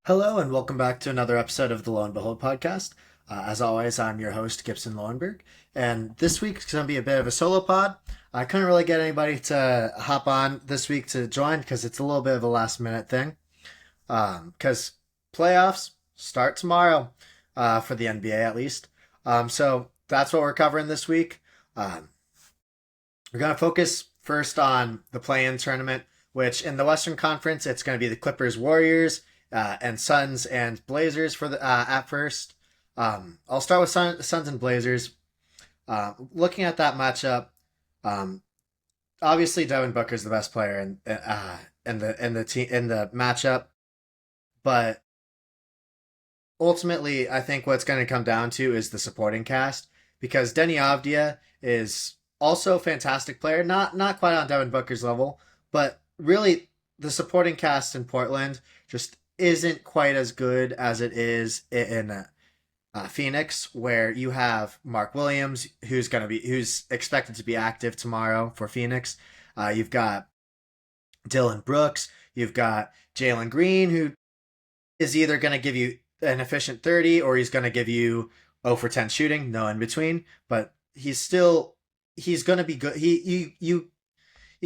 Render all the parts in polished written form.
Hello, and welcome back to another episode of the Lo and Behold podcast. As always, I'm your host, Gibson Lowenberg, and this week's going to be a bit of a solo pod. I couldn't really get anybody to hop on this week to join because it's a little bit of a last minute thing. Because playoffs start tomorrow for the NBA at least. So that's what we're covering this week. Um, we're going to focus first on the play-in tournament, which in the Western Conference, it's going to be the Clippers, Warriors, and Suns and Blazers for the at first. I'll start with Suns and Blazers. Looking at that matchup, um, obviously Devin Booker's the best player in the matchup, but ultimately, I think what's going to come down to is the supporting cast because Denny Avdia is also a fantastic player, not quite on Devin Booker's level, but really the supporting cast in Portland just isn't quite as good as it is in Phoenix, where you have Mark Williams, who's expected to be active tomorrow for Phoenix. You've got Dylan Brooks. You've got Jalen Green, who is either going to give you an efficient 30 or he's going to give you 0 for 10 shooting, no in between. But he's going to be good. You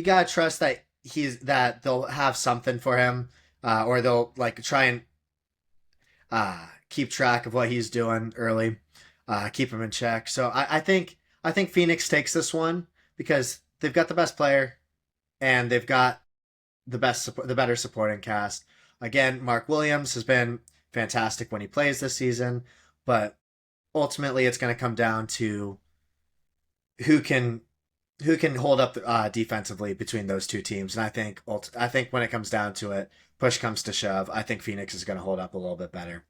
gotta trust that they'll have something for him, or they'll like try and keep track of what he's doing early, keep him in check. So I think Phoenix takes this one because they've got the best player and they've got the better supporting cast. Again, Mark Williams has been fantastic when he plays this season, but ultimately it's going to come down to who can who can hold up defensively between those two teams. And I think when it comes down to it, push comes to shove, I think Phoenix is going to hold up a little bit better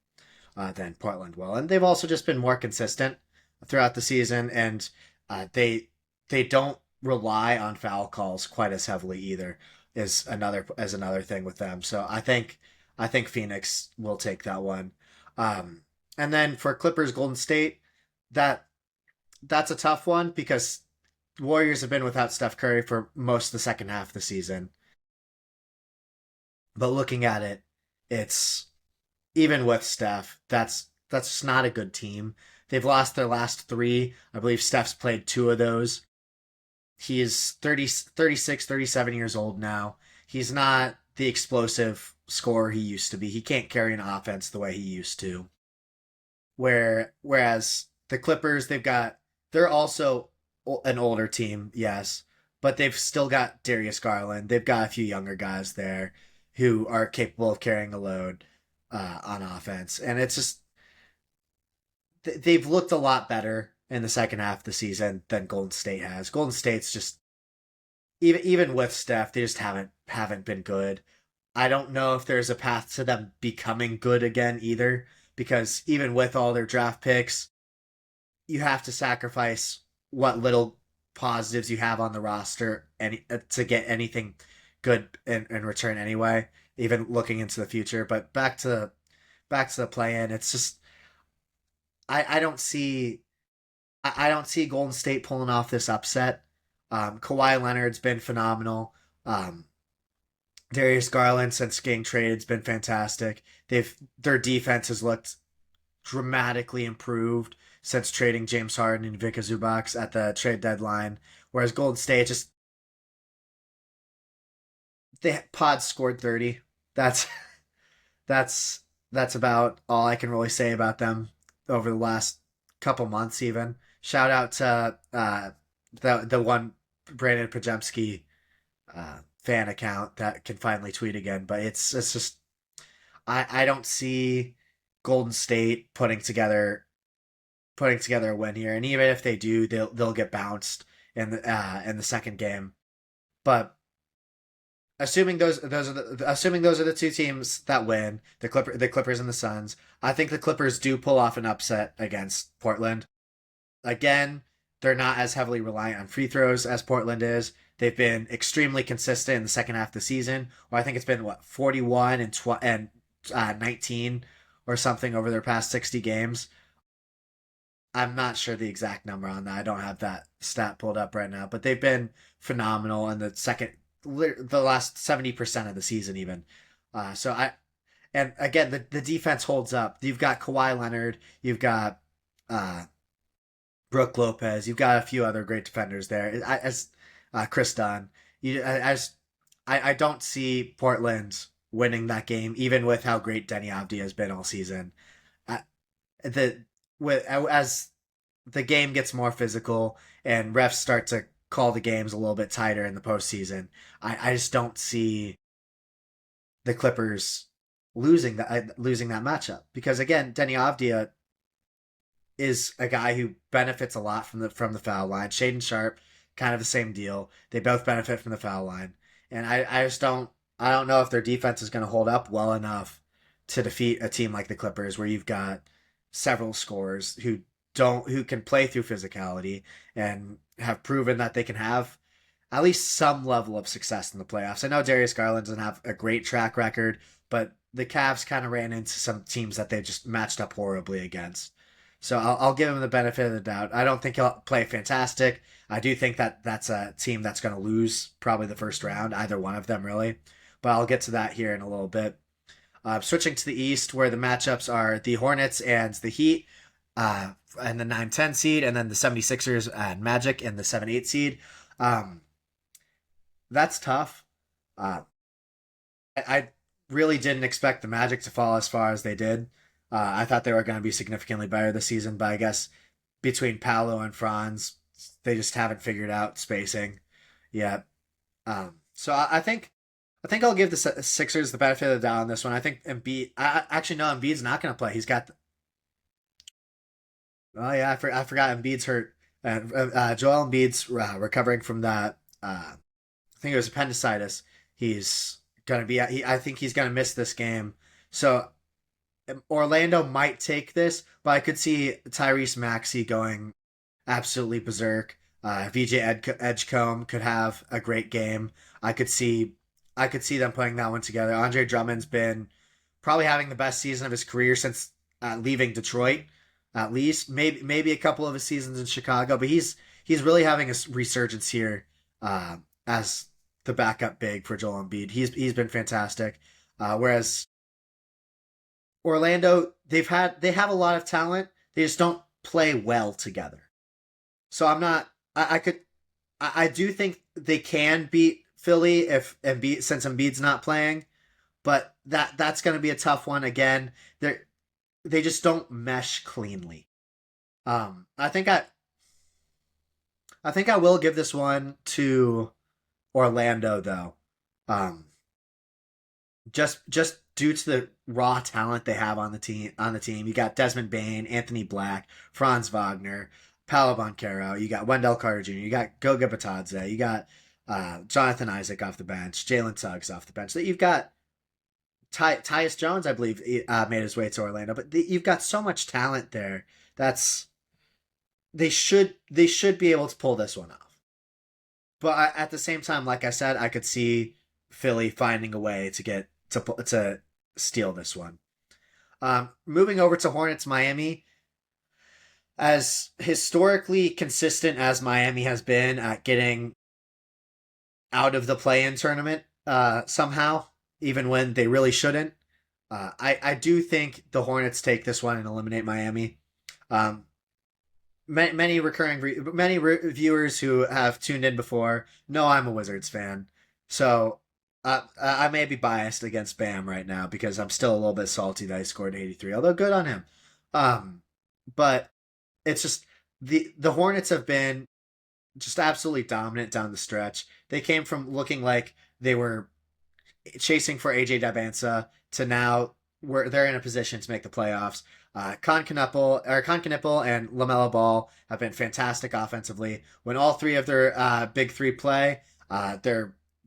than Portland will, and they've also just been more consistent throughout the season, and they don't rely on foul calls quite as heavily either. Is another thing with them. So I think Phoenix will take that one. And then for Clippers Golden State, that that's a tough one because Warriors have been without Steph Curry for most of the second half of the season. But looking at it, it's even with Steph, that's just not a good team. They've lost their last three. I believe Steph's played two of those. He is 36, 37 years old now. He's not the explosive scorer he used to be. He can't carry an offense the way he used to. Whereas the Clippers, they're also an older team, yes, but they've still got Darius Garland. They've got a few younger guys there who are capable of carrying a load on offense, and it's just they've looked a lot better in the second half of the season than Golden State has. Golden State's just even with Steph, they just haven't been good. I don't know if there's a path to them becoming good again either, because even with all their draft picks, you have to sacrifice what little positives you have on the roster to get anything good in return anyway, even looking into the future. But back to the play in, it's just I don't see Golden State pulling off this upset. Kawhi Leonard's been phenomenal. Darius Garland, since getting traded, has been fantastic. Their defense has looked dramatically improved since trading James Harden and Vika Zubac at the trade deadline. Whereas Golden State just they Pod scored 30. That's that's that's about all I can really say about them over the last couple months. Even shout out to the one Brandon Pajemski fan account that can finally tweet again. But it's just I don't see Golden State putting together a win here, and even if they do, they'll get bounced in the second game. But assuming those are the two teams that win, the Clippers and the Suns, I think the Clippers do pull off an upset against Portland. Again, they're not as heavily reliant on free throws as Portland is. They've been extremely consistent in the second half of the season. Or I think it's been 41 and 19 or something over their past 60 games. I'm not sure the exact number on that. I don't have that stat pulled up right now, but they've been phenomenal in the last 70% of the season even. So And again, the defense holds up. You've got Kawhi Leonard, you've got uh, Brooke Lopez, you've got a few other great defenders there. As Chris Dunn, as I don't see Portland winning that game, even with how great Denny Avdia has been all season. Uh, the as the game gets more physical and refs start to call the games a little bit tighter in the postseason, I just don't see the Clippers losing that matchup because again, Denny Avdia is a guy who benefits a lot from the foul line. Shaden Sharp, kind of the same deal. They both benefit from the foul line, and I just don't know if their defense is going to hold up well enough to defeat a team like the Clippers, where you've got several scorers who can play through physicality and have proven that they can have at least some level of success in the playoffs. I know Darius Garland doesn't have a great track record, but the Cavs kind of ran into some teams that they just matched up horribly against. So I'll give him the benefit of the doubt. I don't think he'll play fantastic. I do think that that's a team that's going to lose probably the first round, either one of them really. But I'll get to that here in a little bit. Switching to the East, where the matchups are the Hornets and the Heat, and the 9-10 seed, and then the 76ers and Magic in the 7-8 seed. Um, that's tough. Uh, I really didn't expect the Magic to fall as far as they did. I thought they were going to be significantly better this season, but I guess between Paolo and Franz, they just haven't figured out spacing yet. So I think I'll give the Sixers the benefit of the doubt on this one. I think Embiid. I actually no, Embiid's not going to play. He's got. Oh yeah, I forgot Embiid's hurt. And Joel Embiid's recovering from that. I think it was appendicitis. He's gonna be. I think he's gonna miss this game. So Orlando might take this, but I could see Tyrese Maxey going absolutely berserk. VJ Edgecombe could have a great game. I could see I could see them putting that one together. Andre Drummond's been probably having the best season of his career since leaving Detroit. At least maybe a couple of his seasons in Chicago, but he's really having a resurgence here as the backup big for Joel Embiid. He's been fantastic. Whereas Orlando, they have a lot of talent. They just don't play well together. So I'm not. I do think they can beat Philly if Embiid since Embiid's not playing, but that's going to be a tough one again. They just don't mesh cleanly. I think I will give this one to Orlando though. Um, just due to the raw talent they have on the team. You got Desmond Bain, Anthony Black, Franz Wagner, Paolo Banchero. You got Wendell Carter Jr. You got Goga Batadze. You got Jonathan Isaac off the bench. Jalen Suggs off the bench. That you've got Tyus Jones, I believe, made his way to Orlando. But you've got so much talent there. That's they should be able to pull this one off. But at the same time, like I said, I could see Philly finding a way to get to steal this one. Moving over to Hornets Miami, as historically consistent as Miami has been at getting out of the play-in tournament somehow, even when they really shouldn't. I do think the Hornets take this one and eliminate Miami. Um, many viewers who have tuned in before know I'm a Wizards fan, so I may be biased against Bam right now because I'm still a little bit salty that he scored 83. Although good on him, but it's just the Hornets have been just absolutely dominant down the stretch. They came from looking like they were chasing for AJ Dabansa to now where they're in a position to make the playoffs. Con Knuppel and LaMelo Ball have been fantastic offensively. When all three of their big three play,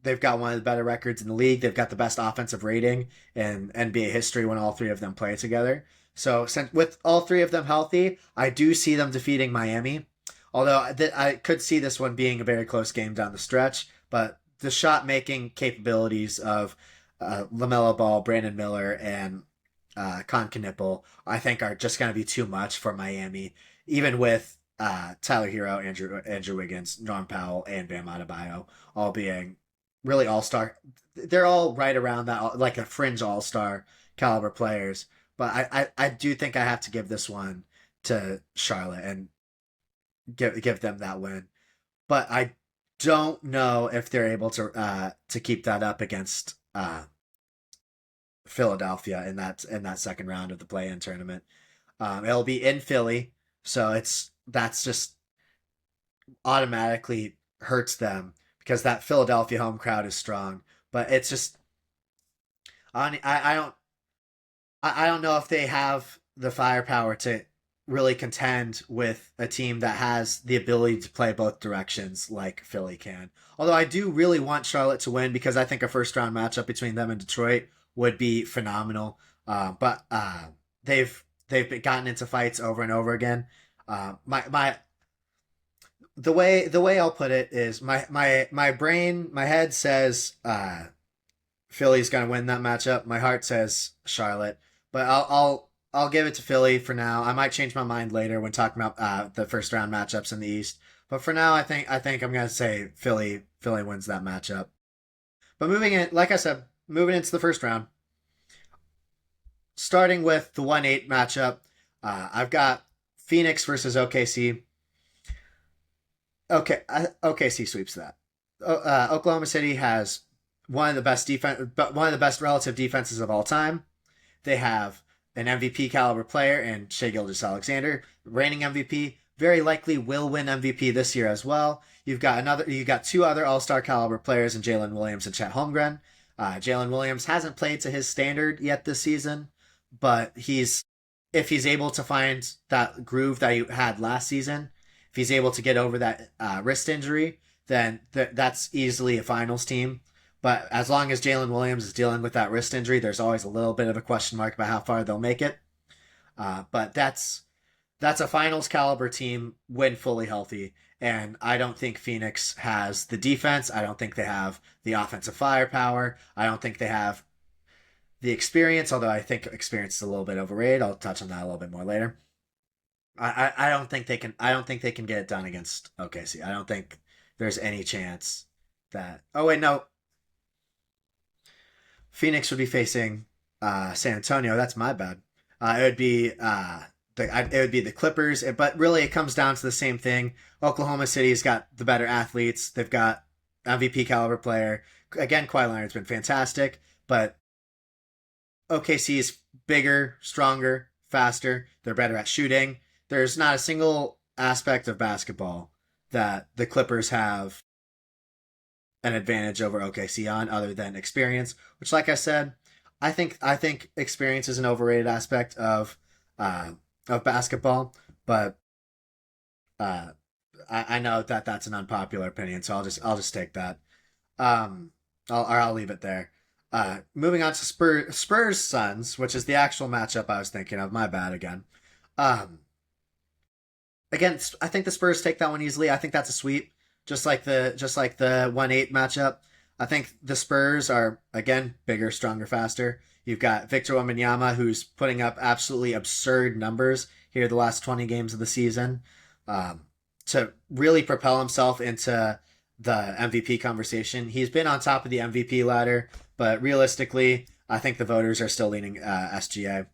they've got one of the better records in the league. They've got the best offensive rating in NBA history when all three of them play together. So with all three of them healthy, I do see them defeating Miami. Although I could see this one being a very close game down the stretch, but the shot making capabilities of LaMelo Ball, Brandon Miller, and Con Knuppel, I think are just going to be too much for Miami, even with Tyler Hero, Andrew Wiggins, Norm Powell, and Bam Adebayo all being really all-star. They're all right around that, like a fringe all-star caliber players. But I do think I have to give this one to Charlotte and give them that win. But I don't know if they're able to keep that up against Philadelphia in that second round of the play-in tournament. It'll be in Philly, so that's just automatically hurts them because that Philadelphia home crowd is strong. But it's just I don't I don't know if they have the firepower to really contend with a team that has the ability to play both directions like Philly can. Although I do really want Charlotte to win because I think a first round matchup between them and Detroit would be phenomenal. But they've gotten into fights over and over again. My the way I'll put it is my head says Philly's gonna win that matchup. My heart says Charlotte, but I'll give it to Philly for now. I might change my mind later when talking about the first round matchups in the East. But for now, I think I'm gonna say Philly wins that matchup. But moving in, like I said, moving into the first round, starting with the 1-8 matchup, I've got Phoenix versus OKC. Okay, OKC sweeps that. Oklahoma City has one of the best relative defenses of all time. They have an MVP caliber player in Shai Gilgeous-Alexander, reigning MVP, very likely will win MVP this year as well. You've got two other All Star caliber players in Jalen Williams and Chet Holmgren. Jalen Williams hasn't played to his standard yet this season, but if he's able to find that groove that he had last season, if he's able to get over that wrist injury, then that's easily a finals team. But as long as Jalen Williams is dealing with that wrist injury, there's always a little bit of a question mark about how far they'll make it. But that's a finals caliber team when fully healthy. And I don't think Phoenix has the defense. I don't think they have the offensive firepower. I don't think they have the experience, although I think experience is a little bit overrated. I'll touch on that a little bit more later. I don't think they can. I don't think they can get it done against OKC. I don't think there's any chance that. Oh wait, no. Phoenix would be facing San Antonio. That's my bad. It would be the Clippers, but really it comes down to the same thing. Oklahoma City's got the better athletes. They've got MVP caliber player. Again, Kawhi Leonard's been fantastic, but OKC is bigger, stronger, faster. They're better at shooting. There's not a single aspect of basketball that the Clippers have an advantage over OKC on other than experience, which, like I said, I think experience is an overrated aspect of basketball, but uh, I know that that's an unpopular opinion, so I'll just take that. I'll leave it there. Moving on to Spurs Suns, which is the actual matchup I was thinking of. My bad again. Um, Again, I think the Spurs take that one easily. I think that's a sweep, just like the 1-8 matchup. I think the Spurs are again bigger, stronger, faster. You've got Victor Wembanyama, who's putting up absolutely absurd numbers here the last 20 games of the season, um, to really propel himself into the MVP conversation. He's been on top of the MVP ladder, but realistically, I think the voters are still leaning SGA.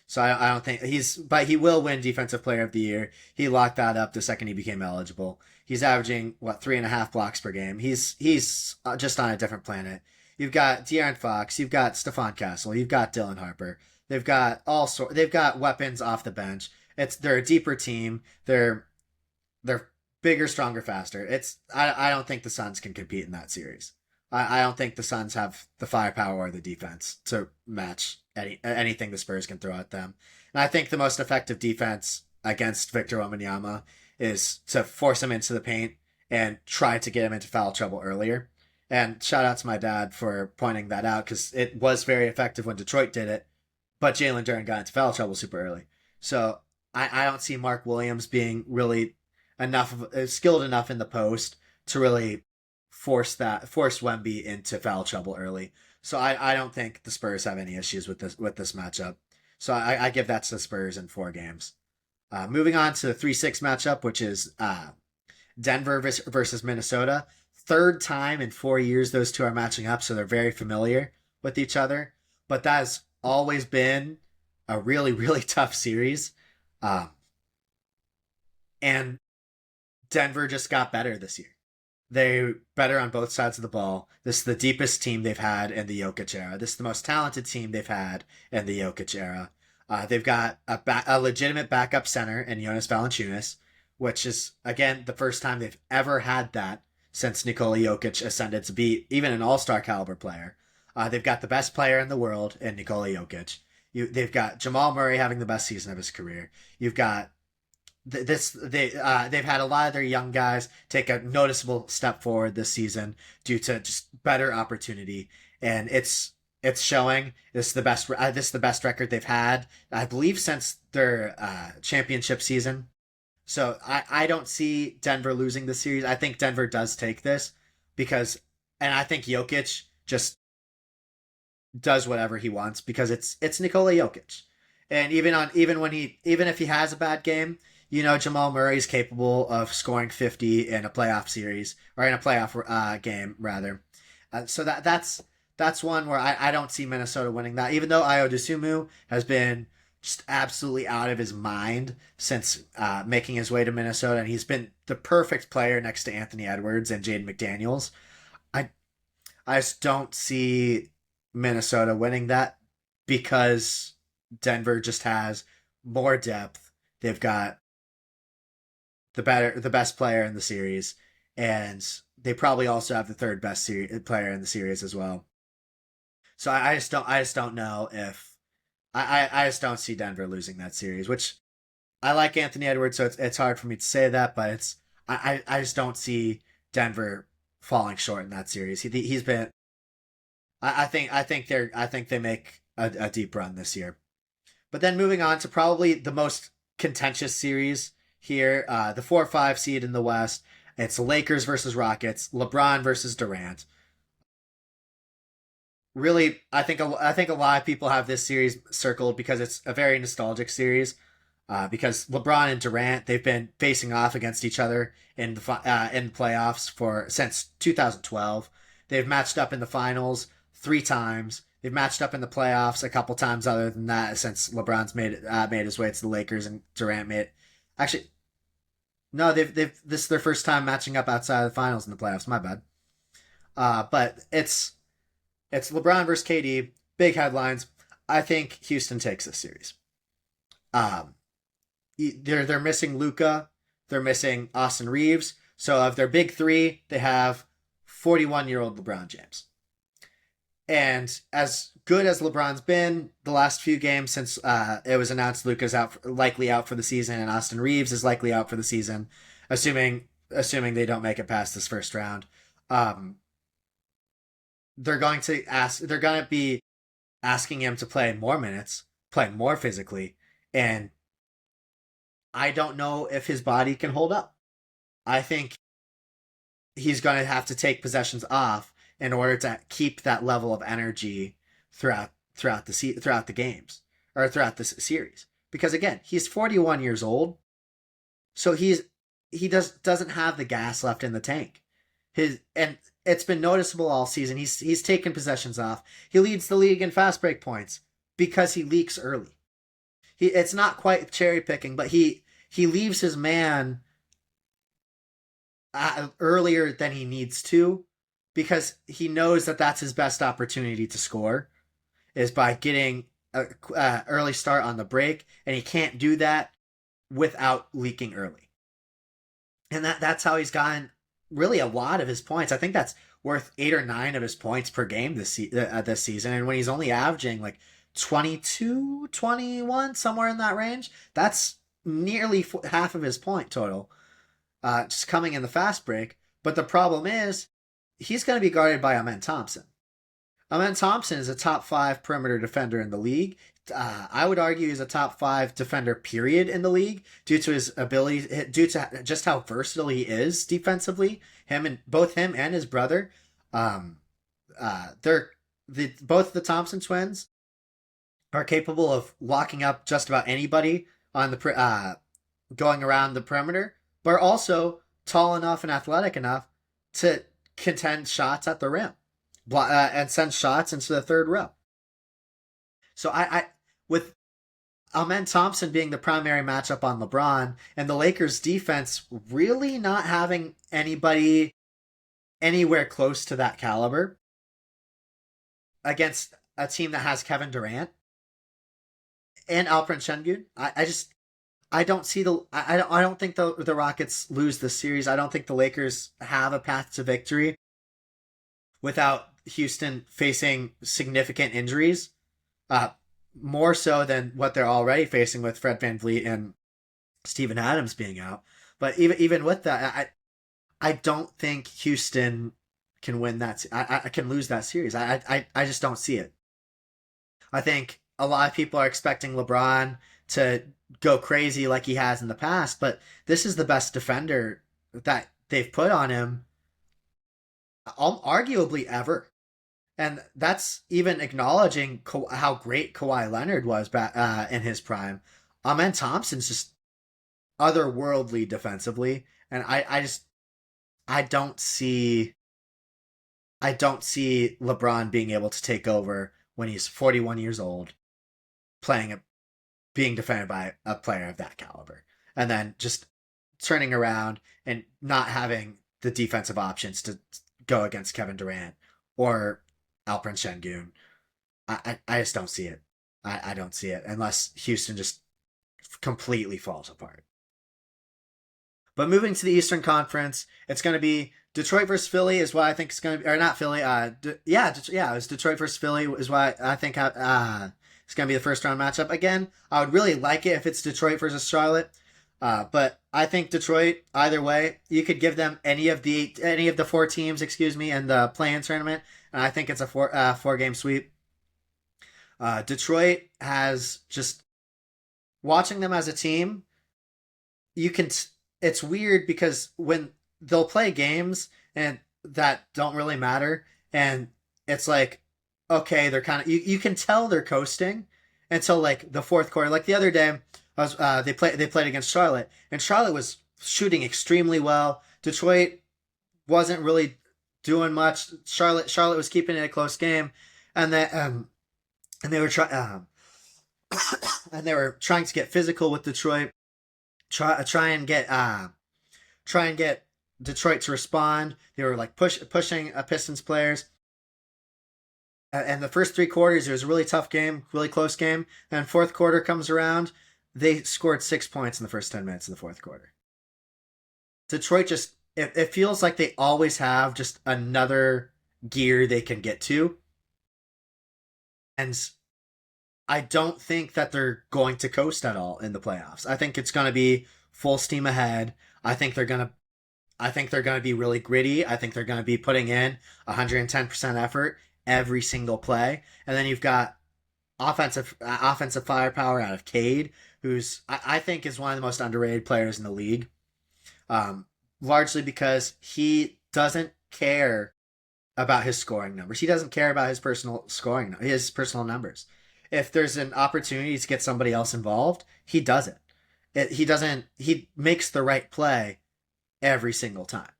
So I don't think but he will win Defensive Player of the Year. He locked that up the second he became eligible. He's averaging 3.5 blocks per game. He's just on a different planet. You've got De'Aaron Fox. You've got Stephon Castle. You've got Dylan Harper. They've got weapons off the bench. They're a deeper team. They're bigger, stronger, faster. I don't think the Suns can compete in that series. I don't think the Suns have the firepower or the defense to match anything the Spurs can throw at them. And I think the most effective defense against Victor Wembanyama is to force him into the paint and try to get him into foul trouble earlier. And shout out to my dad for pointing that out because it was very effective when Detroit did it, but Jalen Duren got into foul trouble super early. So I don't see Mark Williams being really skilled enough in the post to really force Wemby into foul trouble early. So I don't think the Spurs have any issues with this matchup. So I give that to the Spurs in 4 games. Moving on to the 3-6 matchup, which is Denver versus Minnesota. Third time in 4 years those two are matching up, so they're very familiar with each other. But that is always been a really, really tough series. Um, and Denver just got better this year. They better on both sides of the ball. This is the deepest team they've had in the Jokic era. This is the most talented team they've had in the Jokic era. They've got a legitimate backup center in Jonas Valanciunas, which is again the first time they've ever had that since Nikola Jokic ascended to be even an All-Star caliber player. They've got the best player in the world in Nikola Jokic. They've got Jamal Murray having the best season of his career. You've got they've had a lot of their young guys take a noticeable step forward this season due to just better opportunity, and it's showing. This is the best record they've had, I believe, since their championship season. So I don't see Denver losing the series. I think Denver does take this because, and I think Jokic just does whatever he wants because it's Nikola Jokic. And even if he has a bad game, Jamal Murray's capable of scoring 50 in a playoff series or in a playoff game rather. So that's one where I don't see Minnesota winning that. Even though Ayo Dosunmu has been just absolutely out of his mind since making his way to Minnesota, and he's been the perfect player next to Anthony Edwards and Jaden McDaniels. I I just don't see Minnesota winning that because Denver just has more depth. They've got the best player in the series, and they probably also have the third best player in the series as well. So I just don't know if I just don't see Denver losing that series. Which I like Anthony Edwards, so it's hard for me to say that, but I just don't see Denver falling short in that series. He's been I think they make a deep run this year. But then moving on to probably the most contentious series here, the 4-5 seed in the West. It's Lakers versus Rockets, LeBron versus Durant. Really, I think a lot of people have this series circled because it's a very nostalgic series. Because LeBron and Durant, they've been facing off against each other in the playoffs for since 2012. They've matched up in the finals 3 times. They've matched up in the playoffs a couple times other than that since LeBron's made his way to the Lakers and Durant made actually no they've this is their first time matching up outside of the finals in the playoffs. My bad. But it's LeBron versus KD. Big headlines. I think Houston takes this series. Um, they're missing Luca, they're missing Austin Reeves. So of their big three, they have 41-year-old LeBron James. And as good as LeBron's been the last few games since it was announced Luca's likely out for the season and Austin Reeves is likely out for the season, assuming they don't make it past this first round, um, they're going to be asking him to play more minutes, play more physically, and I don't know if his body can hold up. I think he's going to have to take possessions off in order to keep that level of energy throughout the games or throughout this series. Because again, he's 41 years old, so he doesn't have the gas left in the tank. And it's been noticeable all season. He's taken possessions off. He leads the league in fast break points because he leaks early. It's not quite cherry picking, but he leaves his man earlier than he needs to because he knows that that's his best opportunity to score is by getting a early start on the break, and he can't do that without leaking early. And that's how he's gotten really a lot of his points. I think that's worth 8 or 9 of his points per game this season, and when he's only averaging like 22, 21, somewhere in that range, that's nearly half of his point total, just coming in the fast break. But the problem is, he's going to be guarded by Amen Thompson. Amen Thompson is a top 5 perimeter defender in the league. I would argue he's a top 5 defender, period, in the league due to his ability, due to just how versatile he is defensively. Both him and his brother, both the Thompson twins are capable of locking up just about anybody on the going around the perimeter, but are also tall enough and athletic enough to contend shots at the rim and send shots into the third row. So I with Amen Thompson being the primary matchup on LeBron and the Lakers defense really not having anybody anywhere close to that caliber against a team that has Kevin Durant and Alperen Şengün. I don't see I don't think the Rockets lose this series. I don't think the Lakers have a path to victory without Houston facing significant injuries. Uh, More so than what they're already facing with Fred VanVleet and Steven Adams being out. But even with that, I don't think Houston can win that. I can lose that series. I just don't see it. I think a lot of people are expecting LeBron to go crazy like he has in the past, but this is the best defender that they've put on him, arguably ever. And that's even acknowledging how great Kawhi Leonard was back in his prime. Amen Thompson's just otherworldly defensively, and I don't see I don't see LeBron being able to take over when he's 41 years old, playing a being defended by a player of that caliber, and then just turning around and not having the defensive options to go against Kevin Durant or Alperen Şengün. I just don't see it. I don't see it unless Houston just completely falls apart. But moving to the Eastern Conference, it's going to be Detroit versus Philly is what I think is going to be, or not Philly. Yeah, it was Detroit versus Philly is what I think. It's going to be the first round matchup. Again, I would really like it if it's Detroit versus Charlotte. But I think Detroit, either way, you could give them any of the four teams, excuse me, in the play-in tournament, and I think it's a four game sweep. Detroit has just watching them as a team. You can. It's weird because when they'll play games and that don't really matter, and it's like, okay, they're kind of you can tell they're coasting until like the fourth quarter. Like the other day, they played against Charlotte, and Charlotte was shooting extremely well. Detroit wasn't really doing much. Charlotte was keeping it a close game, and they were trying and they were trying to get physical with Detroit. Try and get Detroit to respond. They were like pushing Pistons players. And the first three quarters, it was a really tough game, really close game. And fourth quarter comes around, they scored 6 points in the first 10 minutes of the fourth quarter. Detroit just, it feels like they always have just another gear they can get to. And I don't think that they're going to coast at all in the playoffs. I think it's going to be full steam ahead. I think they're going to be really gritty. I think they're going to be putting in 110% effort every single play. And then you've got offensive firepower out of Cade, who's I think is one of the most underrated players in the league. Largely because he doesn't care about his scoring numbers. He doesn't care about his personal numbers. If there's an opportunity to get somebody else involved, he does it. He doesn't. He makes the right play every single time.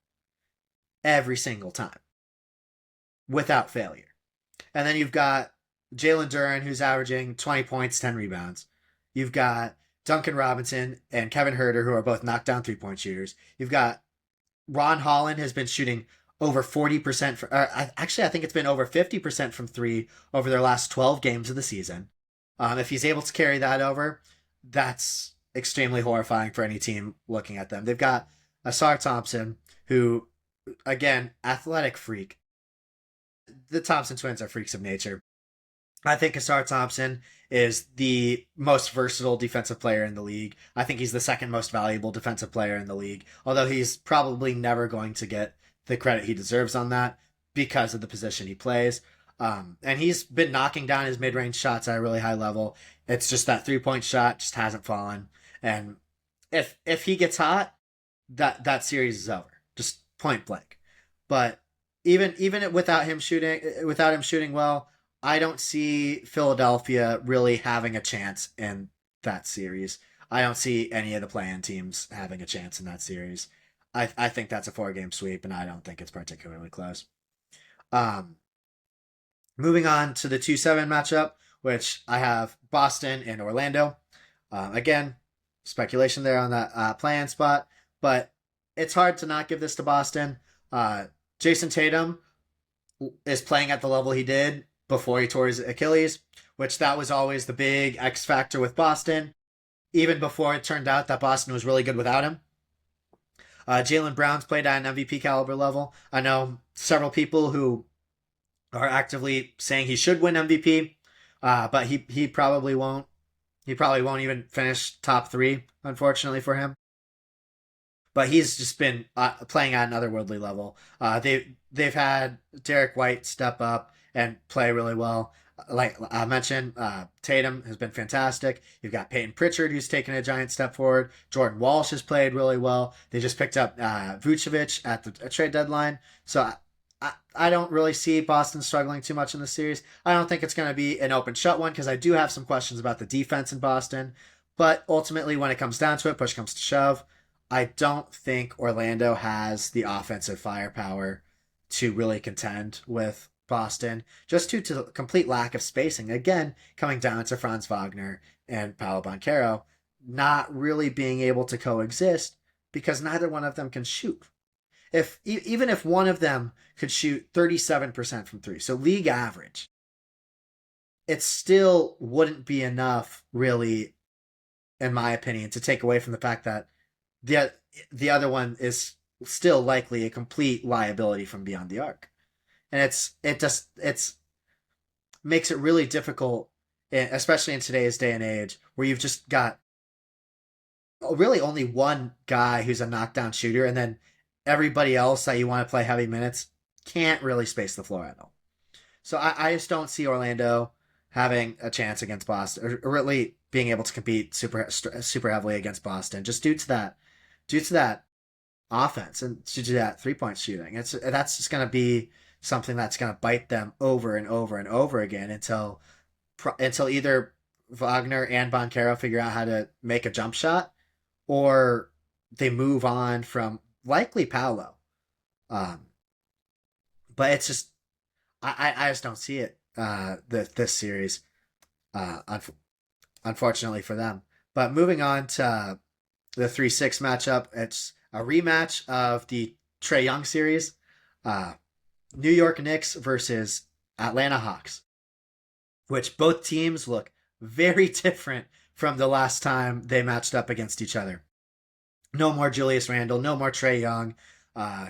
Every single time. Without failure. And then you've got Jalen Duren, who's averaging 20 points, 10 rebounds. You've got Duncan Robinson and Kevin Huerter, who are both knockdown three-point shooters. You've got Ron Holland has been shooting over 40%. Actually, I think it's been over 50% from three over their last 12 games of the season. If he's able to carry that over, that's extremely horrifying for any team looking at them. They've got Asar Thompson, who, again, athletic freak. The Thompson twins are freaks of nature. I think Asar Thompson is the most versatile defensive player in the league. I think he's the second most valuable defensive player in the league, although he's probably never going to get the credit he deserves on that because of the position he plays. And he's been knocking down his mid-range shots at a really high level. It's just that three-point shot just hasn't fallen. And if he gets hot, that series is over, just point blank. But even without him shooting well, I don't see Philadelphia really having a chance in that series. I don't see any of the play-in teams having a chance in that series. I think that's a 4-game sweep, and I don't think it's particularly close. Moving on to the 2-7 matchup, which I have Boston and Orlando. Again, speculation there on that play-in spot, but it's hard to not give this to Boston. Jason Tatum is playing at the level he did before he tore his Achilles, which that was always the big X factor with Boston, even before it turned out that Boston was really good without him. Jaylen Brown's played at an MVP caliber level. I know several people who are actively saying he should win MVP, but he probably won't. He probably won't even finish top three, unfortunately for him. But he's just been playing at an otherworldly level. They've had Derek White step up and play really well. Like I mentioned, Tatum has been fantastic. You've got Peyton Pritchard, who's taken a giant step forward. Jordan Walsh has played really well. They just picked up Vucevic at the trade deadline. So I don't really see Boston struggling too much in this series. I don't think it's going to be an open shut one because I do have some questions about the defense in Boston. But ultimately, when it comes down to it, push comes to shove, I don't think Orlando has the offensive firepower to really contend with Boston, just due to complete lack of spacing. Again, coming down to Franz Wagner and Paolo Banchero not really being able to coexist because neither one of them can shoot. Even if one of them could shoot 37% from three, so league average, it still wouldn't be enough, really, in my opinion, to take away from the fact that the other one is still likely a complete liability from beyond the arc. And it's makes it really difficult, especially in today's day and age, where you've just got really only one guy who's a knockdown shooter, and then everybody else that you want to play heavy minutes can't really space the floor at all. So I just don't see Orlando having a chance against Boston, or really being able to compete super heavily against Boston, just due to that offense and due to that 3-point shooting. That's just going to be something that's going to bite them over and over and over again until either Wagner and Banchero figure out how to make a jump shot, or they move on from likely Paolo. But it's just I just don't see it this series, unfortunately for them. But moving on to the 3-6 matchup, it's a rematch of the Trae Young series. New York Knicks versus Atlanta Hawks, which both teams look very different from the last time they matched up against each other. No more Julius Randle, no more Trae Young.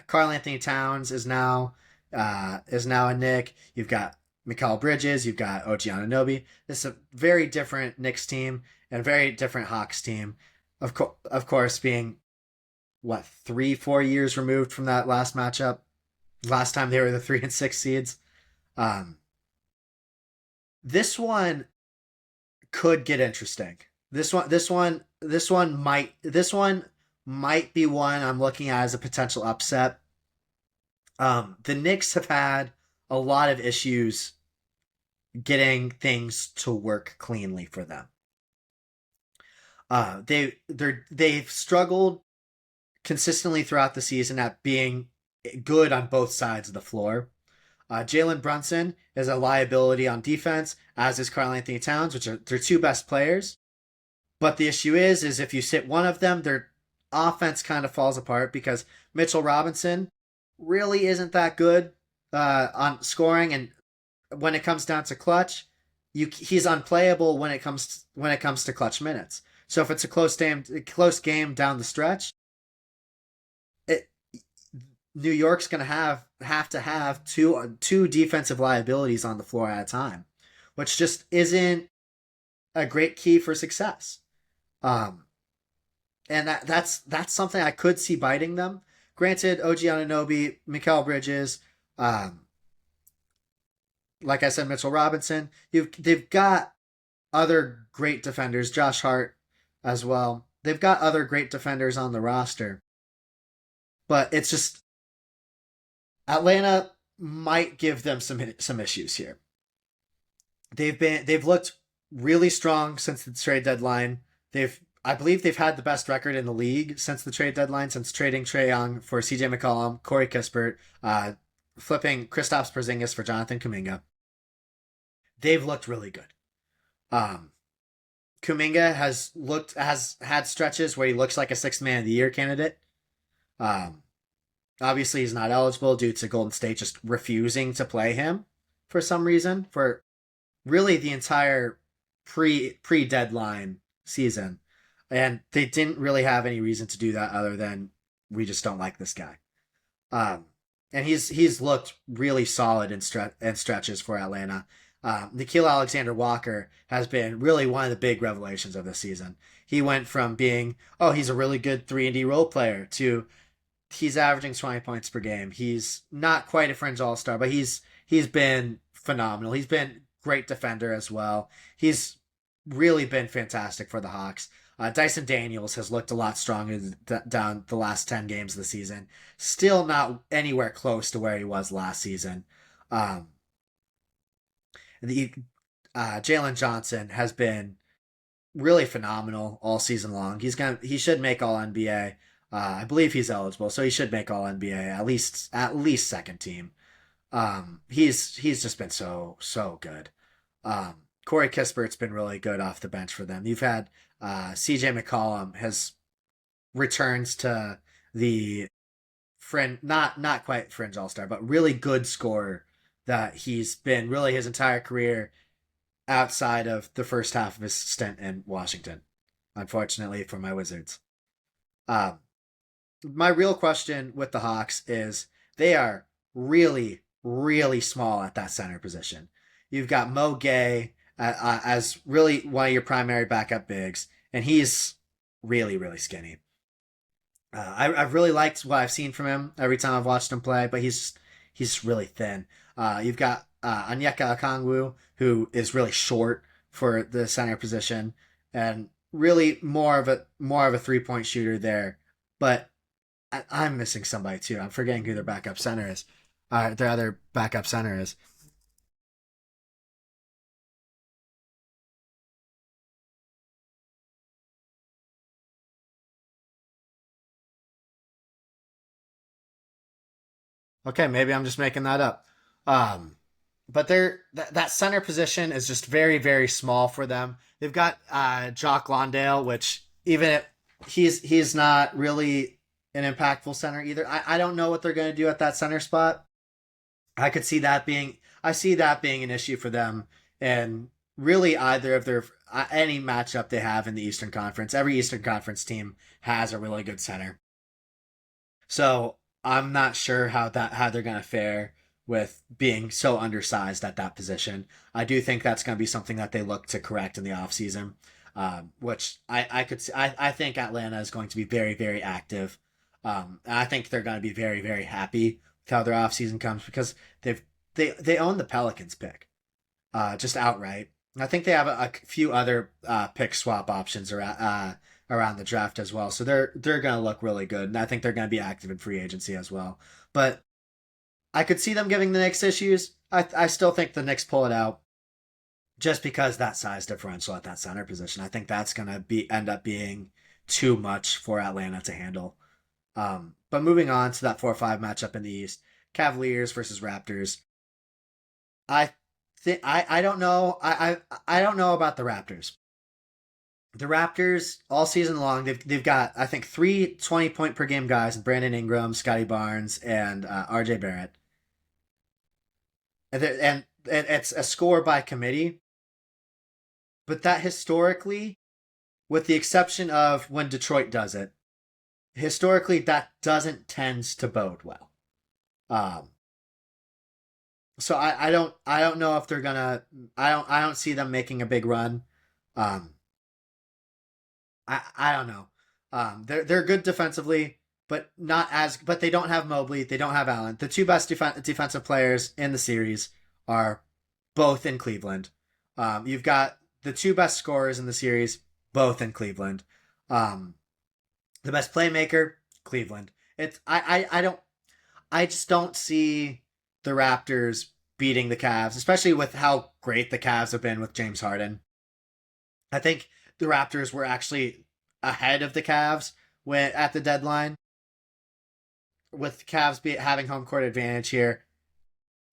Karl Anthony Towns is now a Knick. You've got Mikal Bridges, you've got OG Anunoby. This is a very different Knicks team and very different Hawks team. Of course, being 3-4 years removed from that last matchup. Last time they were the 3 and 6 seeds. This one could get interesting. This one might be one I'm looking at as a potential upset. The Knicks have had a lot of issues getting things to work cleanly for them. They've struggled consistently throughout the season at being good on both sides of the floor. Jalen Brunson is a liability on defense, as is Karl Anthony Towns, which are their two best players. But the issue is if you sit one of them, their offense kind of falls apart because Mitchell Robinson really isn't that good on scoring, and when it comes down to clutch, he's unplayable when it comes to clutch minutes. So if it's a close game down the stretch, New York's going to have to have two defensive liabilities on the floor at a time, which just isn't a great key for success. And that's something I could see biting them. Granted, OG Anunoby, Mikal Bridges, like I said, Mitchell Robinson. They've got other great defenders, Josh Hart as well. They've got other great defenders on the roster, but it's just Atlanta might give them some issues here. They've looked really strong since the trade deadline. I believe they've had the best record in the league since the trade deadline, since trading Trae Young for CJ McCollum, Corey Kispert, flipping Kristaps Porzingis for Jonathan Kuminga. They've looked really good. Um, Kuminga has had stretches where he looks like a sixth man of the year candidate. Um, Obviously, he's not eligible due to Golden State just refusing to play him for some reason for really the entire pre deadline season, and they didn't really have any reason to do that other than we just don't like this guy. Um, and he's looked really solid in stretches for Atlanta. Nikhil Alexander Walker has been really one of the big revelations of this season. He went from being, oh, he's a really good 3-and-D role player to he's averaging 20 points per game. He's not quite a fringe all-star, but he's been phenomenal. He's been great defender as well. He's really been fantastic for the Hawks. Dyson Daniels has looked a lot stronger down the last 10 games of the season. Still not anywhere close to where he was last season. Um, the Jalen Johnson has been really phenomenal all season long. He should make All NBA. I believe he's eligible, so he should make All NBA at least second team. He's just been so good. Corey Kispert's been really good off the bench for them. You've had CJ McCollum has returns to the friend, not quite fringe all star, but really good scorer that he's been really his entire career outside of the first half of his stint in Washington. Unfortunately for my Wizards. Um, my real question with the Hawks is they are really small at that center position. You've got Mo Gay as really one of your primary backup bigs, and he's really skinny. I've really liked what I've seen from him every time I've watched him play, but he's really thin. You've got Onyeka Okongwu, who is really short for the center position, and really more of a 3-point shooter there. But I'm missing somebody too. I'm forgetting who their backup center is. Their other backup center is. Okay, maybe I'm just making that up. Um, but that center position is just very small for them. They've got Jock Londale, which even if he's not really an impactful center either. I don't know what they're going to do at that center spot. I could see that being I see that being an issue for them, and really either of their any matchup they have in the Eastern Conference. Every Eastern Conference team has a really good center. So I'm not sure how they're gonna fare with being so undersized at that position. I do think that's gonna be something that they look to correct in the offseason. Which I could see, I think Atlanta is going to be very active. I think they're going to be very happy with how their offseason comes because they own the Pelicans pick just outright. I think they have a few other pick swap options around the draft as well. So they're going to look really good, and I think they're going to be active in free agency as well. But I could see them giving the Knicks issues. I still think the Knicks pull it out just because that size differential at that center position. I think that's going to be end up being too much for Atlanta to handle. But moving on to that 4-5 matchup in the East, Cavaliers versus Raptors. I think I don't know. I don't know about the Raptors. The Raptors all season long they've got I think three 20 point per game guys: Brandon Ingram, Scotty Barnes, and R.J. Barrett. And it's a score by committee, but that historically, with the exception of when Detroit does it, historically that doesn't tend to bode well. Um, so I don't know if they're gonna I don't see them making a big run. Um, I don't know. They're good defensively, but they don't have Mobley, they don't have Allen. The two best defensive players in the series are both in Cleveland. You've got the two best scorers in the series, both in Cleveland. Um, the best playmaker, Cleveland. It's I just don't see the Raptors beating the Cavs, especially with how great the Cavs have been with James Harden. I think the Raptors were actually ahead of the Cavs when at the deadline, with Cavs having home court advantage here.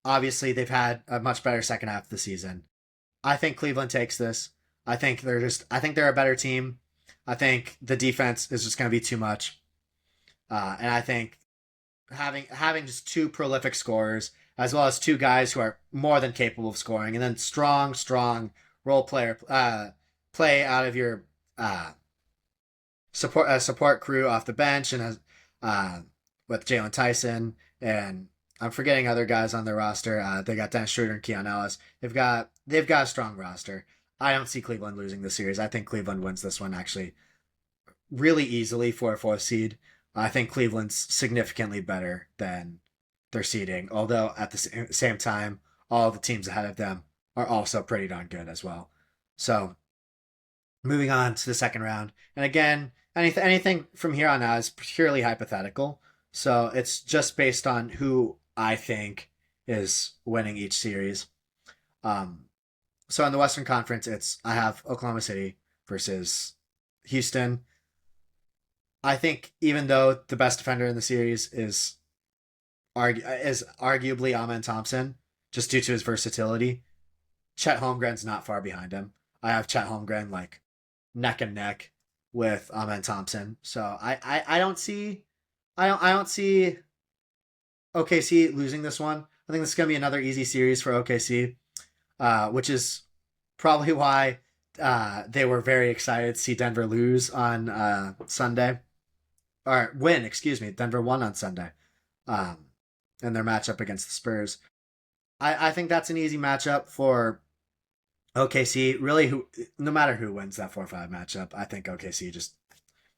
Obviously, they've had a much better second half of the season. I think Cleveland takes this. I think they're a better team. I think the defense is just going to be too much. And I think having just two prolific scorers as well as two guys who are more than capable of scoring, and then strong role player play out of your support crew off the bench and uh, with Jalen Tyson and I'm forgetting other guys on their roster. They got Dennis Schroeder and Keon Ellis. They've got a strong roster. I don't see Cleveland losing the series. I think Cleveland wins this one actually really easily for a fourth seed. I think Cleveland's significantly better than their seeding, although at the same time, all the teams ahead of them are also pretty darn good as well. So moving on to the second round, and again, anything from here on out is purely hypothetical. So it's just based on who I think is winning each series. Um, so in the Western Conference, it's I have Oklahoma City versus Houston. I think even though the best defender in the series is arguably Amen Thompson, just due to his versatility, Chet Holmgren's not far behind him. I have Chet Holmgren like neck and neck with Amen Thompson. So I don't see I don't see OKC losing this one. I think this is gonna be another easy series for OKC, which is probably why they were very excited to see Denver lose on Sunday or win. Excuse me, Denver won on Sunday, um, in their matchup against the Spurs. I think that's an easy matchup for OKC. Really, who no matter who wins that 4-5 matchup, I think OKC just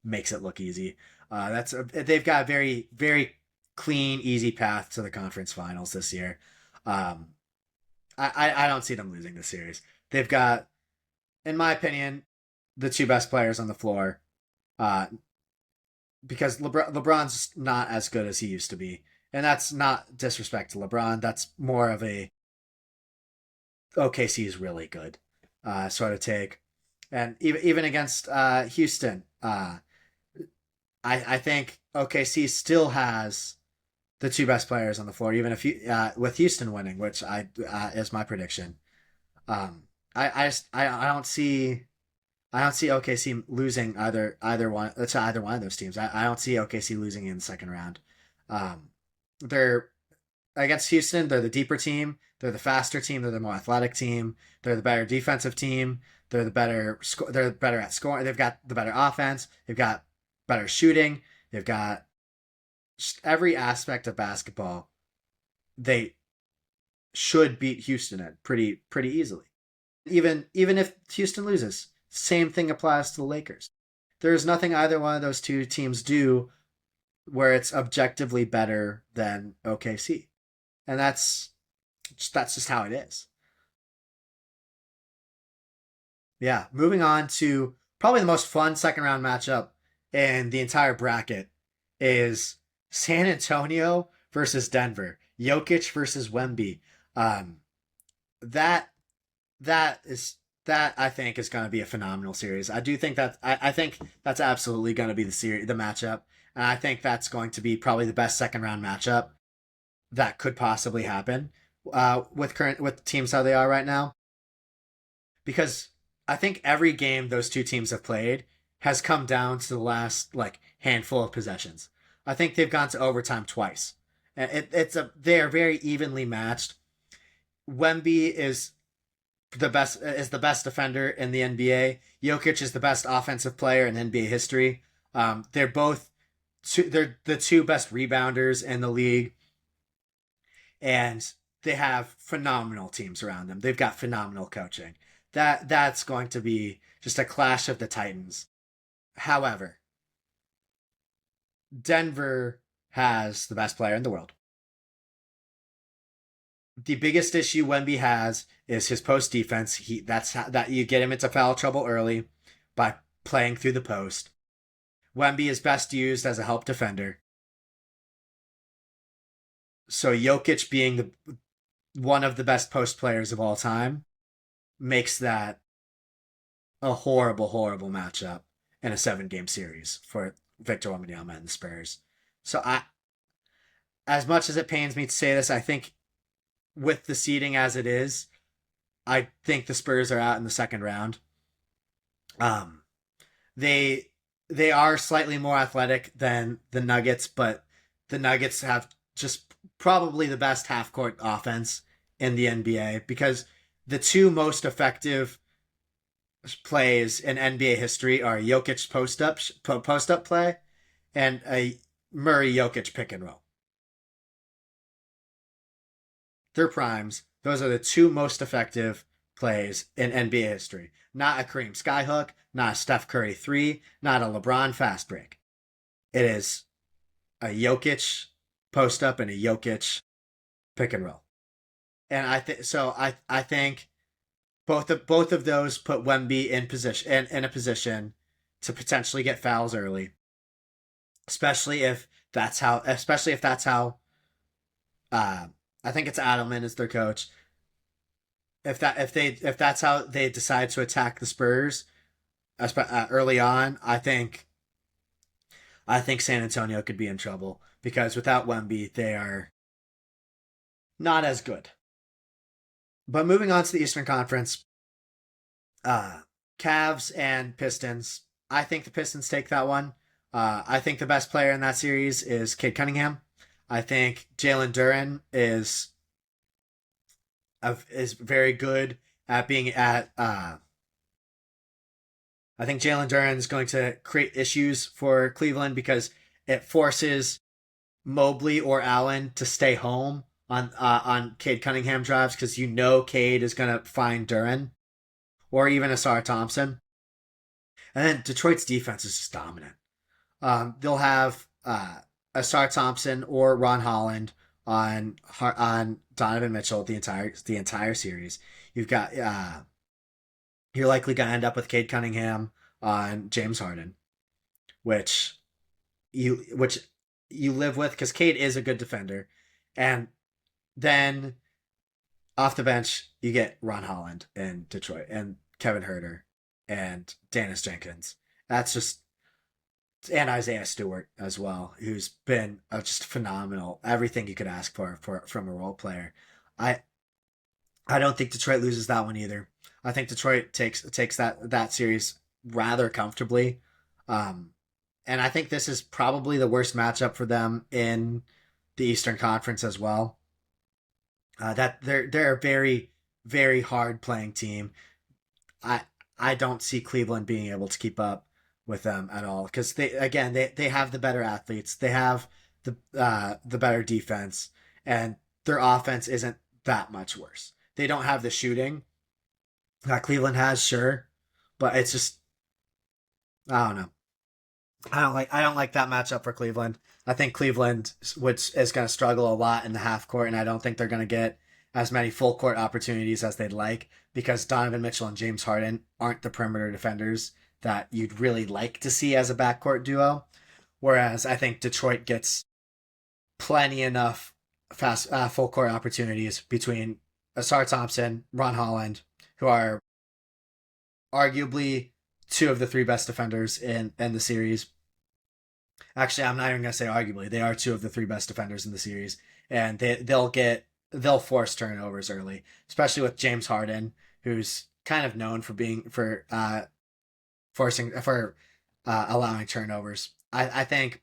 makes it look easy. They've got a very clean, easy path to the conference finals this year. Um, I don't see them losing this series. They've got, in my opinion, the two best players on the floor. Uh, because LeBron's not as good as he used to be, and that's not disrespect to LeBron. That's more of a OKC is really good sort of take. And even against Houston, I think OKC still has the two best players on the floor, even if with Houston winning, which I is my prediction. I don't see OKC losing either one of those teams. I don't see OKC losing in the second round. Um, they're against Houston. They're the deeper team. They're the faster team. They're the more athletic team. They're the better defensive team. They're better at scoring. They've got the better offense. They've got better shooting. They've got just every aspect of basketball. They should beat Houston at pretty easily. Even if Houston loses, same thing applies to the Lakers. There's nothing either one of those two teams do where it's objectively better than OKC, and that's just how it is. Yeah, moving on to probably the most fun second round matchup in the entire bracket is San Antonio versus Denver, Jokic versus Wemby. Um, that that I think is going to be a phenomenal series. I do think I think that's absolutely going to be the matchup, and I think that's going to be probably the best second round matchup that could possibly happen with teams how they are right now, because I think every game those two teams have played has come down to the last like handful of possessions. I think they've gone to overtime twice. They are very evenly matched. Wemby is the best defender in the NBA. Jokic is the best offensive player in NBA history. They're the two best rebounders in the league, and they have phenomenal teams around them. They've got phenomenal coaching. That's going to be just a clash of the titans. However, Denver has the best player in the world. The biggest issue Wemby has is his post defense. That you get him into foul trouble early by playing through the post. Wemby is best used as a help defender. So Jokic being the one of the best post players of all time makes that a horrible matchup in a 7-game series for Victor Wembanyama and the Spurs. So as much as it pains me to say this, I think with the seeding as it is, I think the Spurs are out in the second round. Um, they they are slightly more athletic than the Nuggets, but the Nuggets have just probably the best half court offense in the NBA because the two most effective plays in NBA history are Jokic post up play and a Murray Jokic pick and roll. Their primes. Those are the two most effective plays in NBA history. Not a Kareem skyhook, not a Steph Curry three, not a LeBron fast break. It is a Jokic post up and a Jokic pick and roll. And I think both of those put Wemby in a position to potentially get fouls early, especially if that's how uh, I think it's Adelman is their coach. If that's how they decide to attack the Spurs early on, I think San Antonio could be in trouble because without Wemby, they are not as good. But moving on to the Eastern Conference, uh, Cavs and Pistons. I think the Pistons take that one. I think the best player in that series is Cade Cunningham. I think Jalen Duren is very good at being at. I think Jalen Duren is going to create issues for Cleveland because it forces Mobley or Allen to stay home on Cade Cunningham drives because you know Cade is going to find Duren or even Asar Thompson. And then Detroit's defense is just dominant. They'll have Asar Thompson or Ron Holland on Donovan Mitchell the entire series. You've got you're likely gonna end up with Cade Cunningham on James Harden, which which you live with because Cade is a good defender, and then off the bench you get Ron Holland in Detroit and Kevin Herter and Dennis Jenkins. That's just and Isaiah Stewart as well, who's been just phenomenal. Everything you could ask for from a role player. I I don't think Detroit loses that one either. I think Detroit takes that series rather comfortably, um, and I think this is probably the worst matchup for them in the Eastern Conference as well. That they're a very hard playing team. I I don't see Cleveland being able to keep up with them at all because they have the better athletes, they have the better defense, and their offense isn't that much worse. They don't have the shooting that Cleveland has, sure, but it's just I don't know. I don't like that matchup for Cleveland. I think Cleveland which is going to struggle a lot in the half court, and I don't think they're going to get as many full court opportunities as they'd like because Donovan Mitchell and James Harden aren't the perimeter defenders that you'd really like to see as a backcourt duo. Whereas I think Detroit gets plenty enough fast full court opportunities between Asar Thompson, Ron Holland, who are arguably two of the three best defenders in the series. Actually, I'm not even gonna say arguably. They are two of the three best defenders in the series, and they'll force turnovers early, especially with James Harden, who's kind of known for being for forcing for allowing turnovers. I think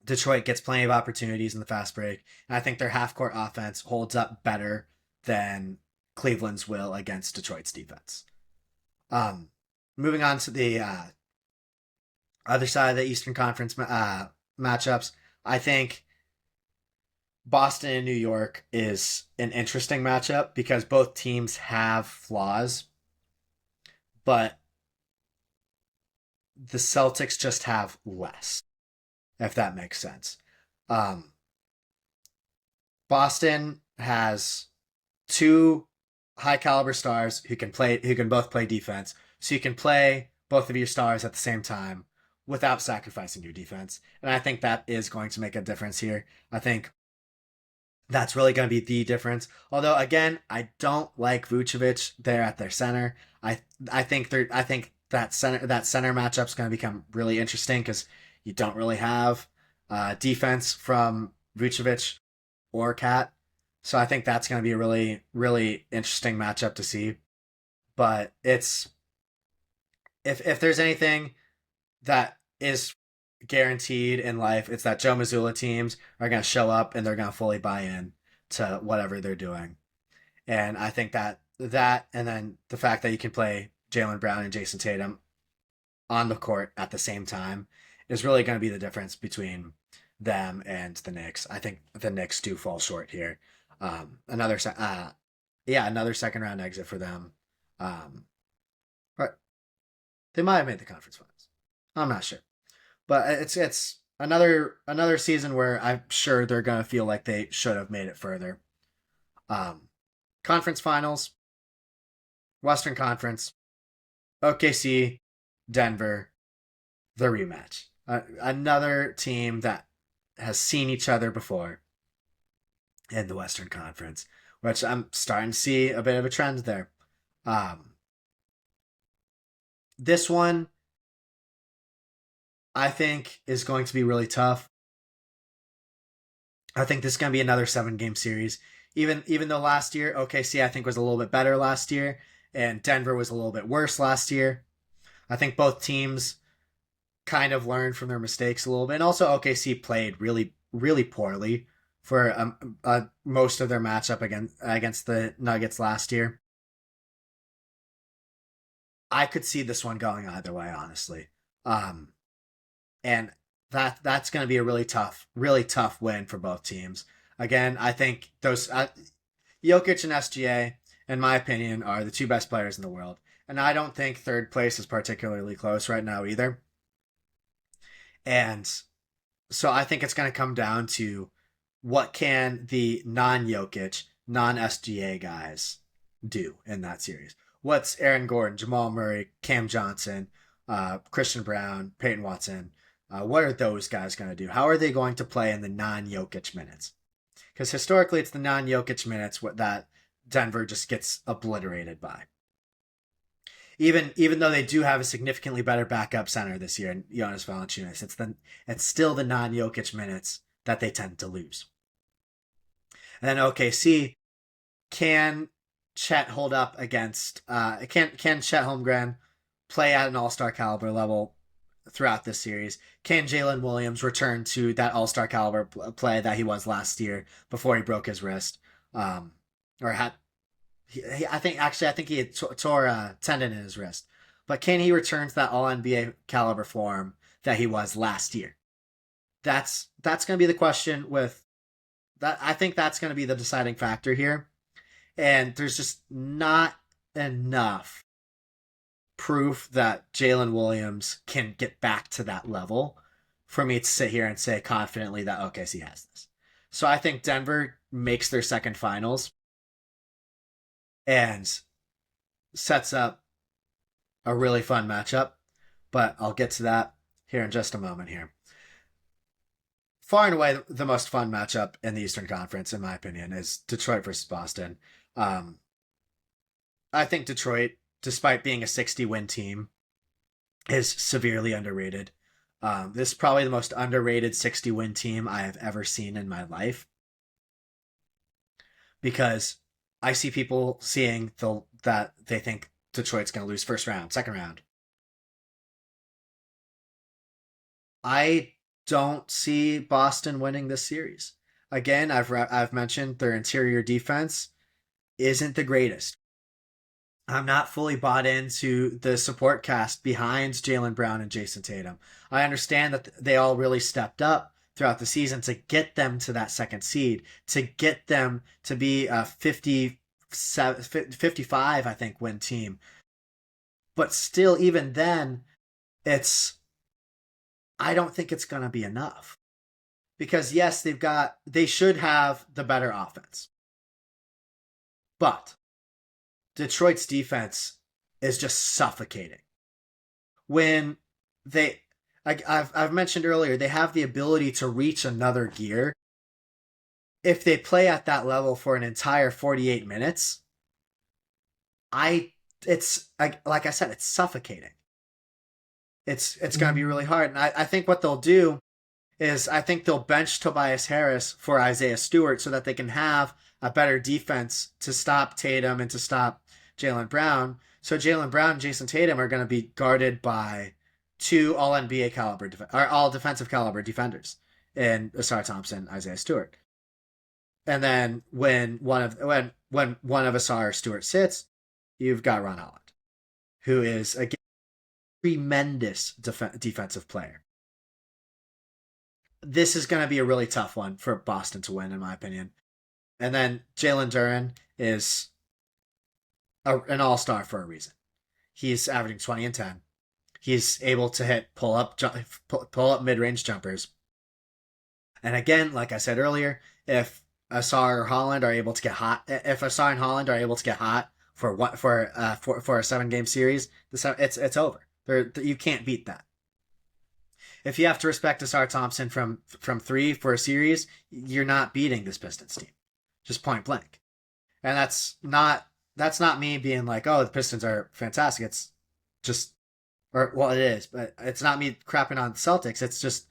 Detroit gets plenty of opportunities in the fast break, and I think their half court offense holds up better than Cleveland's will against Detroit's defense. Um, moving on to the other side of the Eastern Conference matchups, I think Boston and New York is an interesting matchup because both teams have flaws, but the Celtics just have less, if that makes sense. Um, Boston has two high caliber stars who can both play defense. So you can play both of your stars at the same time without sacrificing your defense. And I think that is going to make a difference here. I think that's really going to be the difference. Although again, I don't like Vucevic there at their center. I think that center matchup is going to become really interesting because you don't really have defense from Vucevic or Cat. So I think that's going to be a really interesting matchup to see. But if there's anything that is guaranteed in life, it's that Joe Mazzulla teams are going to show up and they're going to fully buy in to whatever they're doing. And I think that and then the fact that you can play Jalen Brown and Jason Tatum on the court at the same time is really going to be the difference between them and the Knicks. I think the Knicks do fall short here. Another second round exit for them. Um, but they might have made the conference finals. I'm not sure, but it's another season where I'm sure they're gonna feel like they should have made it further. Um, Conference finals, Western Conference, OKC, Denver, the rematch. Another team that has seen each other before in the Western Conference, which I'm starting to see a bit of a trend there. Um, this one I think is going to be really tough. I think this is going to be another 7 game series. Even though last year OKC I think was a little bit better last year, and Denver was a little bit worse last year. I think both teams kind of learned from their mistakes a little bit, and also OKC played really poorly for most of their matchup against the Nuggets last year. I could see this one going either way, honestly. Um, and that's going to be a really tough win for both teams. Again, I think those Jokic and SGA, in my opinion, are the two best players in the world, and I don't think third place is particularly close right now either. And so I think it's going to come down to what can the non-Jokic, non-SGA guys do in that series. What's Aaron Gordon, Jamal Murray, Cam Johnson, Christian Brown, Peyton Watson? What are those guys going to do? How are they going to play in the non-Jokic minutes? Because historically, it's the non-Jokic minutes that Denver just gets obliterated by. Even though they do have a significantly better backup center this year in Jonas Valanciunas, it's still the non-Jokic minutes that they tend to lose. And then OKC, can Chet hold up against can Chet Holmgren play at an all-star caliber level throughout this series? Can Jalen Williams return to that all-star caliber play that he was last year before he broke his wrist? Or had I think he had tore a tendon in his wrist. But can he return to that all NBA caliber form that he was last year? That's going to be the question with that. I think that's going to be the deciding factor here. And there's just not enough proof that Jalen Williams can get back to that level for me to sit here and say confidently that OKC has this. So I think Denver makes their second finals and sets up a really fun matchup. But I'll get to that here in just a moment here. Far and away, the most fun matchup in the Eastern Conference, in my opinion, is Detroit versus Boston. I think Detroit, despite being a 60-win team, is severely underrated. This is probably the most underrated 60-win team I have ever seen in my life. Because I see people seeing that they think Detroit's going to lose first round, second round. I don't see Boston winning this series. Again, I've mentioned their interior defense isn't the greatest. I'm not fully bought into the support cast behind Jalen Brown and Jason Tatum. I understand that they all really stepped up throughout the season to get them to that second seed, to get them to be a 55, I think, win team. But still, even then, I don't think it's going to be enough. Because yes, they should have the better offense. But Detroit's defense is just suffocating. When I've mentioned earlier, they have the ability to reach another gear. If they play at that level for an entire 48 minutes, like I said, it's suffocating. It's going to be really hard. And I think what they'll do is I think they'll bench Tobias Harris for Isaiah Stewart so that they can have a better defense to stop Tatum and to stop Jalen Brown, So Jaylen Brown and Jason Tatum are going to be guarded by two All NBA caliber or all defensive caliber defenders in Asar Thompson, Isaiah Stewart. And then when one of Asar Stewart sits, you've got Ron Holland, who is a tremendous defensive player. This is going to be a really tough one for Boston to win, in my opinion. And then Jalen Duren is an all-star for a reason. He's averaging 20 and 10. He's able to hit pull up mid-range jumpers. And again, like I said earlier, if Asar or Holland are able to get hot, if Asar and Holland are able to get hot for a 7-game series, it's over. You can't beat that. If you have to respect Asar Thompson from three for a series, you're not beating this Pistons team, just point blank. And that's not me being like, oh, the Pistons are fantastic. It's just, or well, it is, but it's not me crapping on the Celtics. It's just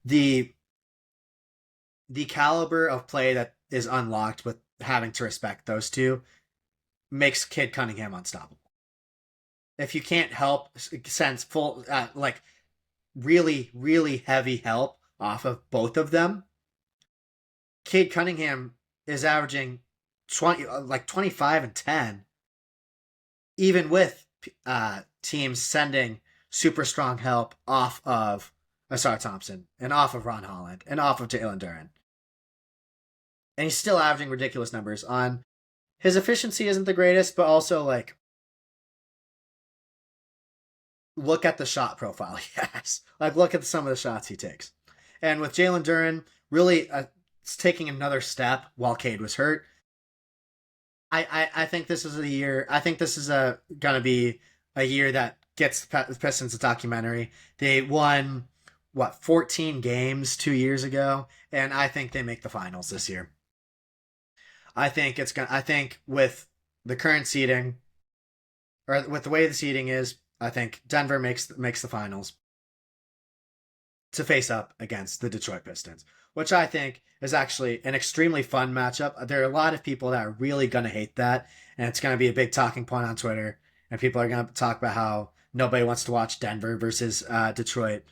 the caliber of play that is unlocked with having to respect those two makes Kid Cunningham unstoppable. If you can't help sense full really, really heavy help off of both of them, Cade Cunningham is averaging 25 and 10, even with teams sending super strong help off of Asar Thompson and off of Ron Holland and off of Jalen Duren. And he's still averaging ridiculous numbers on his efficiency isn't the greatest, but also look at the shot profile he has. Look at some of the shots he takes. And with Jalen Duren really taking another step while Cade was hurt, I think this is a year. I think this is going to be a year that gets the Pistons a documentary. They won 14 games 2 years ago, and I think they make the finals this year. I think with the current seeding, or with the way the seeding is, I think Denver makes the finals to face up against the Detroit Pistons, which I think is actually an extremely fun matchup. There are a lot of people that are really going to hate that, and it's going to be a big talking point on Twitter, and people are going to talk about how nobody wants to watch Denver versus Detroit.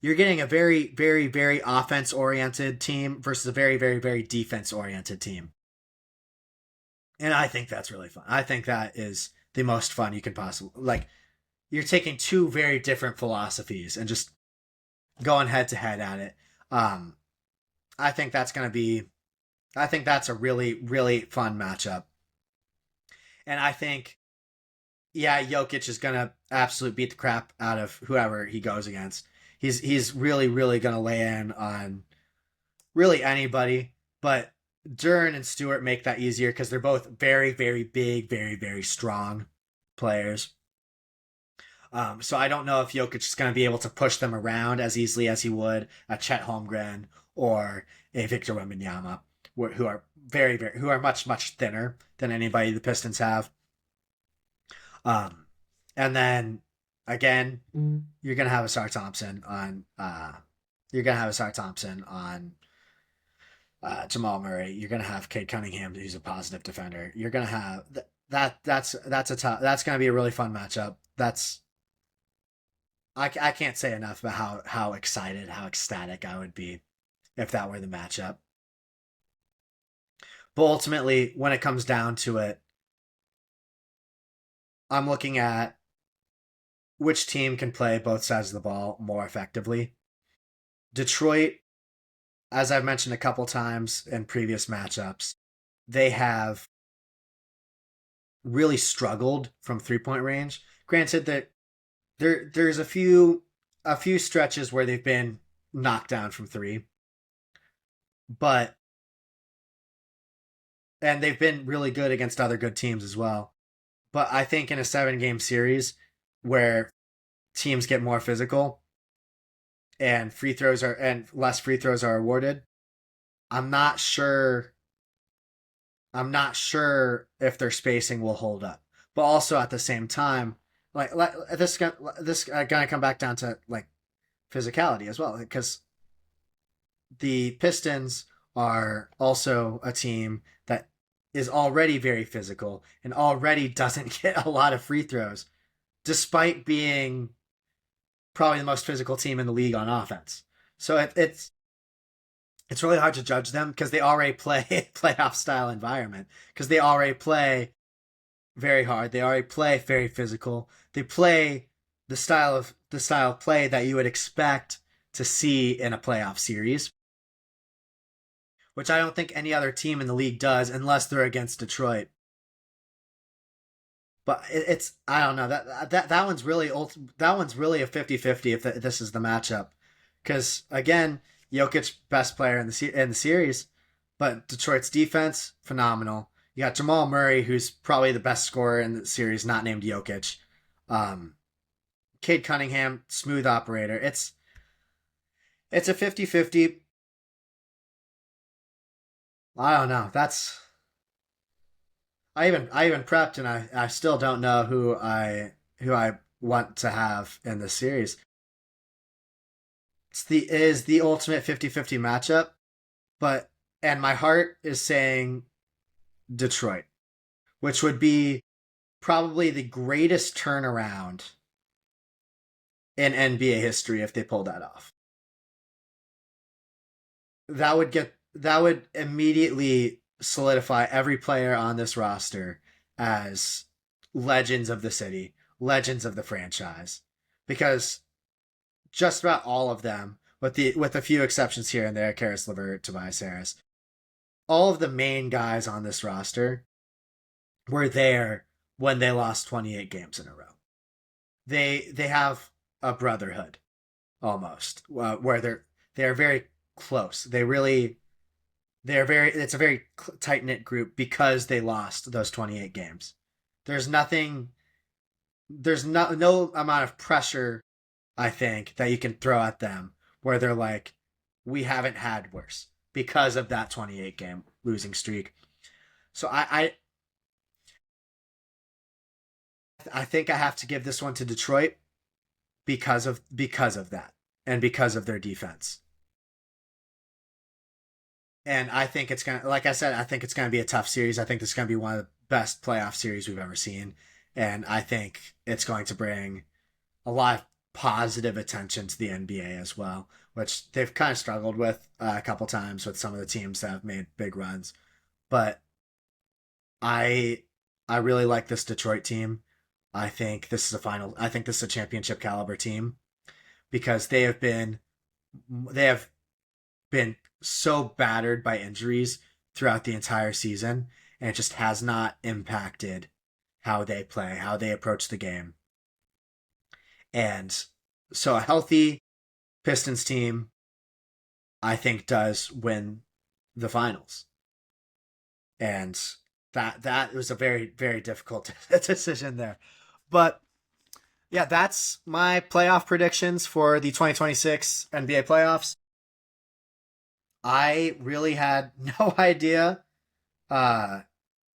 You're getting a very, very, very offense-oriented team versus a very, very, very defense-oriented team. And I think that's really fun. I think that is the most fun you can possibly... you're taking two very different philosophies and just going head-to-head at it. I think that's going to be... I think that's a really, really fun matchup. And I think, Jokic is going to absolutely beat the crap out of whoever he goes against. He's really, really going to lay in on really anybody, but Duren and Stewart make that easier because they're both very, very big, very, very strong players. So I don't know if Jokic is going to be able to push them around as easily as he would a Chet Holmgren or a Victor Wembanyama, who are very, very, who are much, much thinner than anybody the Pistons have. And then again, you're gonna have Asar Thompson on. Jamal Murray. You're gonna have Cade Cunningham, who's a positive defender. You're gonna have That's gonna be a really fun matchup. I can't say enough about how excited, how ecstatic I would be if that were the matchup. But ultimately, when it comes down to it, I'm looking at which team can play both sides of the ball more effectively. Detroit, as I've mentioned a couple times in previous matchups, they have really struggled from 3-point range. Granted that there's a few stretches where they've been knocked down from three, and they've been really good against other good teams as well. But I think in a 7-game series where teams get more physical and less free throws are awarded, I'm not sure if their spacing will hold up. But also at the same time, this gonna come back down to physicality as well, because the Pistons are also a team that is already very physical and already doesn't get a lot of free throws, despite being probably the most physical team in the league on offense. So it's really hard to judge them because they already play playoff style environment, because they already play very hard. They already play very physical. They play the style of play that you would expect to see in a playoff series, which I don't think any other team in the league does unless they're against Detroit. But it's I don't know that one's really that one's really a 50-50 if this is the matchup, because again, Jokic best player in the series, but Detroit's defense phenomenal. You got Jamal Murray, who's probably the best scorer in the series, not named Jokic. Um, Cade Cunningham, smooth operator. It's a 50-50. I don't know. That's I even prepped, and I still don't know who I want to have in this series. It is the ultimate 50-50 matchup, but and my heart is saying Detroit, which would be probably the greatest turnaround in NBA history if they pulled that off. That would immediately solidify every player on this roster as legends of the city, legends of the franchise, because just about all of them, with a few exceptions here and there, Karis LeVert, Tobias Harris, all of the main guys on this roster were there when they lost 28 games in a row. They have a brotherhood almost, where they're very close. They're very it's a very tight knit group because they lost those 28 games. There's nothing there's no amount of pressure, I think, that you can throw at them where they're like, we haven't had worse because of that 28 game losing streak. So I think I have to give this one to Detroit because of that and because of their defense. And I think it's gonna, like I said, I think it's gonna be a tough series. I think this is gonna be one of the best playoff series we've ever seen, and I think it's going to bring a lot of positive attention to the NBA as well, which they've kind of struggled with a couple times with some of the teams that have made big runs. But I I really like this Detroit team. I think this is a final. I think this is a championship caliber team because they have been so battered by injuries throughout the entire season, and it just has not impacted how they play, how they approach the game. And so a healthy Pistons team, I think, does win the finals. And that was a very, very difficult decision there. But yeah, that's my playoff predictions for the 2026 NBA playoffs. I really had no idea uh,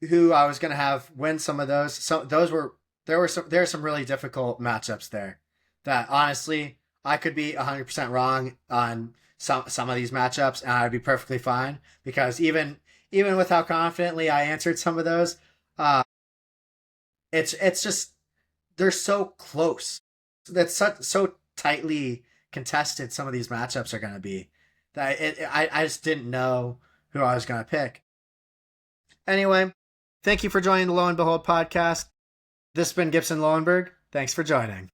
who I was going to have win some of those. So those were there are some really difficult matchups there that honestly I could be 100% wrong on some of these matchups and I'd be perfectly fine because even with how confidently I answered some of those, uh, it's just they're so close. That's so tightly contested. Some of these matchups are going to be that I just didn't know who I was going to pick. Anyway, thank you for joining the Low and Behold podcast. This has been Gibson Lowenberg. Thanks for joining.